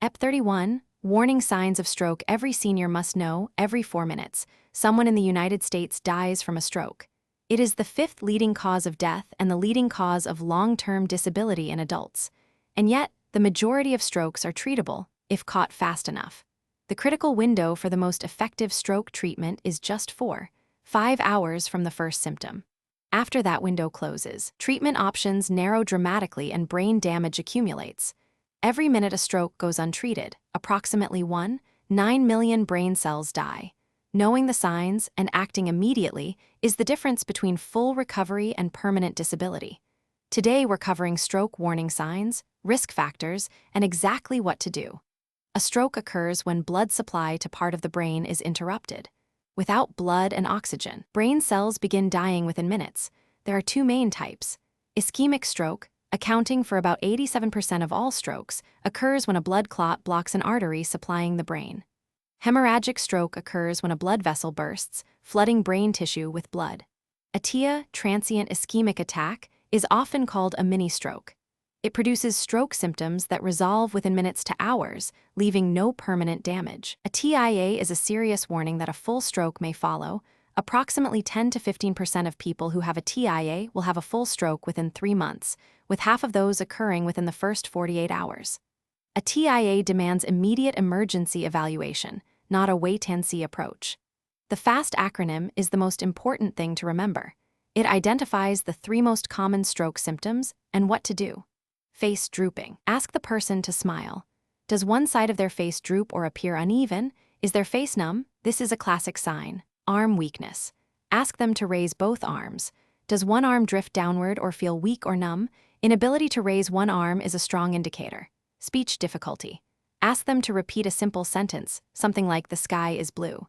EP 31, warning signs of stroke every senior must know. Every 4 minutes, someone in the United States dies from a stroke. It is the fifth leading cause of death and the leading cause of long-term disability in adults. And yet, the majority of strokes are treatable, if caught fast enough. The critical window for the most effective stroke treatment is just 4-5 hours from the first symptom. After that window closes, treatment options narrow dramatically and brain damage accumulates. Every minute a stroke goes untreated, approximately 1.9 million brain cells die. Knowing the signs and acting immediately is the difference between full recovery and permanent disability. Today we're covering stroke warning signs, risk factors, and exactly what to do. A stroke occurs when blood supply to part of the brain is interrupted. Without blood and oxygen, brain cells begin dying within minutes. There are two main types. Ischemic stroke, accounting for about 87% of all strokes, occurs when a blood clot blocks an artery supplying the brain. Hemorrhagic stroke occurs when a blood vessel bursts, flooding brain tissue with blood. A TIA, transient ischemic attack, is often called a mini-stroke. It produces stroke symptoms that resolve within minutes to hours, leaving no permanent damage. A TIA is a serious warning that a full stroke may follow. Approximately 10 to 15% of people who have a TIA will have a full stroke within 3 months, with half of those occurring within the first 48 hours. A TIA demands immediate emergency evaluation, not a wait-and-see approach. The FAST acronym is the most important thing to remember. It identifies the 3 most common stroke symptoms and what to do. Face drooping. Ask the person to smile. Does one side of their face droop or appear uneven? Is their face numb? This is a classic sign. Arm weakness. Ask them to raise both arms. Does one arm drift downward or feel weak or numb? Inability to raise one arm is a strong indicator. Speech difficulty. Ask them to repeat a simple sentence, something like "the sky is blue."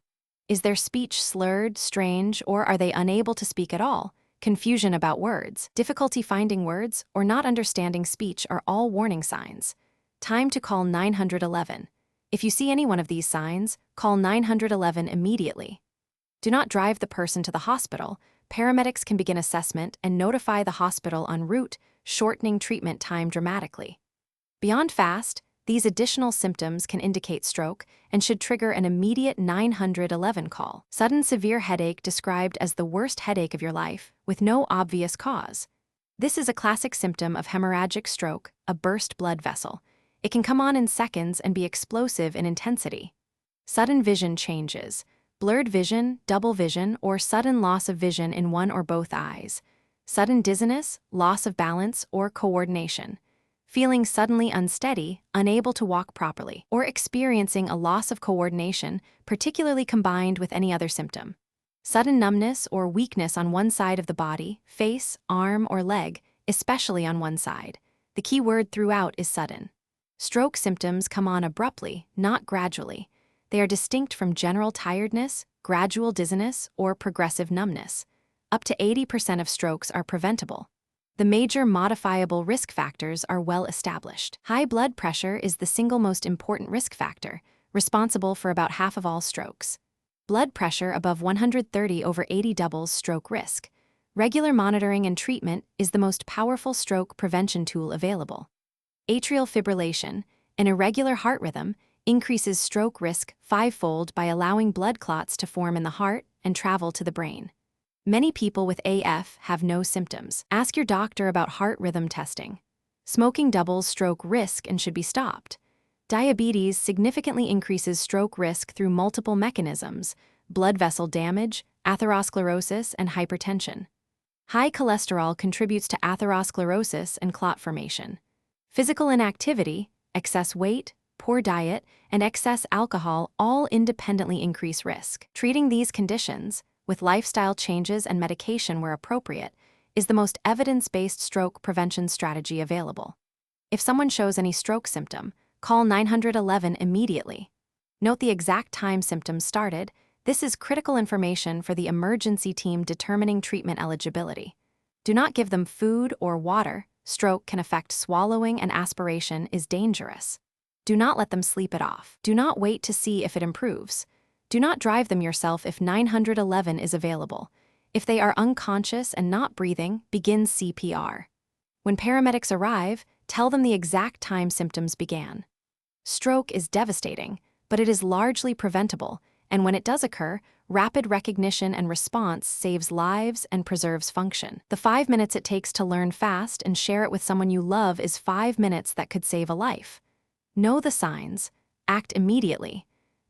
Is their speech slurred, strange, or are they unable to speak at all? Confusion about words, difficulty finding words, or not understanding speech are all warning signs. Time to call 911. If you see any one of these signs, call 911 immediately. Do not drive the person to the hospital. Paramedics can begin assessment and notify the hospital en route, shortening treatment time dramatically. Beyond FAST, these additional symptoms can indicate stroke and should trigger an immediate 911 call. Sudden severe headache described as the worst headache of your life, with no obvious cause. This is a classic symptom of hemorrhagic stroke, a burst blood vessel. It can come on in seconds and be explosive in intensity. Sudden vision changes, blurred vision, double vision, or sudden loss of vision in one or both eyes. Sudden dizziness, loss of balance, or coordination. Feeling suddenly unsteady, unable to walk properly, or experiencing a loss of coordination, particularly combined with any other symptom. Sudden numbness or weakness on one side of the body, face, arm, or leg, especially on one side. The key word throughout is sudden. Stroke symptoms come on abruptly, not gradually. They are distinct from general tiredness, gradual dizziness, or progressive numbness. Up to 80% of strokes are preventable. The major modifiable risk factors are well established. High blood pressure is the single most important risk factor, responsible for about half of all strokes. Blood pressure above 130/80 doubles stroke risk. Regular monitoring and treatment is the most powerful stroke prevention tool available. Atrial fibrillation, an irregular heart rhythm, increases stroke risk 5-fold by allowing blood clots to form in the heart and travel to the brain. Many people with AF have no symptoms. Ask your doctor about heart rhythm testing. Smoking doubles stroke risk and should be stopped. Diabetes significantly increases stroke risk through multiple mechanisms: blood vessel damage, atherosclerosis, and hypertension. High cholesterol contributes to atherosclerosis and clot formation. Physical inactivity, excess weight, poor diet, and excess alcohol all independently increase risk. Treating these conditions, with lifestyle changes and medication where appropriate, is the most evidence-based stroke prevention strategy available. If someone shows any stroke symptom, call 911 immediately. Note the exact time symptoms started. This is critical information for the emergency team determining treatment eligibility. Do not give them food or water. Stroke can affect swallowing, and aspiration is dangerous. Do not let them sleep it off. Do not wait to see if it improves. Do not drive them yourself if 911 is available. If they are unconscious and not breathing, begin CPR. When paramedics arrive, tell them the exact time symptoms began. Stroke is devastating, but it is largely preventable, and when it does occur, rapid recognition and response saves lives and preserves function. The 5 minutes it takes to learn fast and share it with someone you love is 5 minutes that could save a life. Know the signs, act immediately,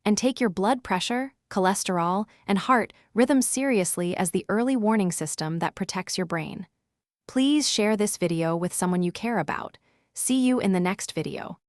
and take your blood pressure, cholesterol, and heart rhythm seriously as the early warning system that protects your brain. Please share this video with someone you care about. See you in the next video.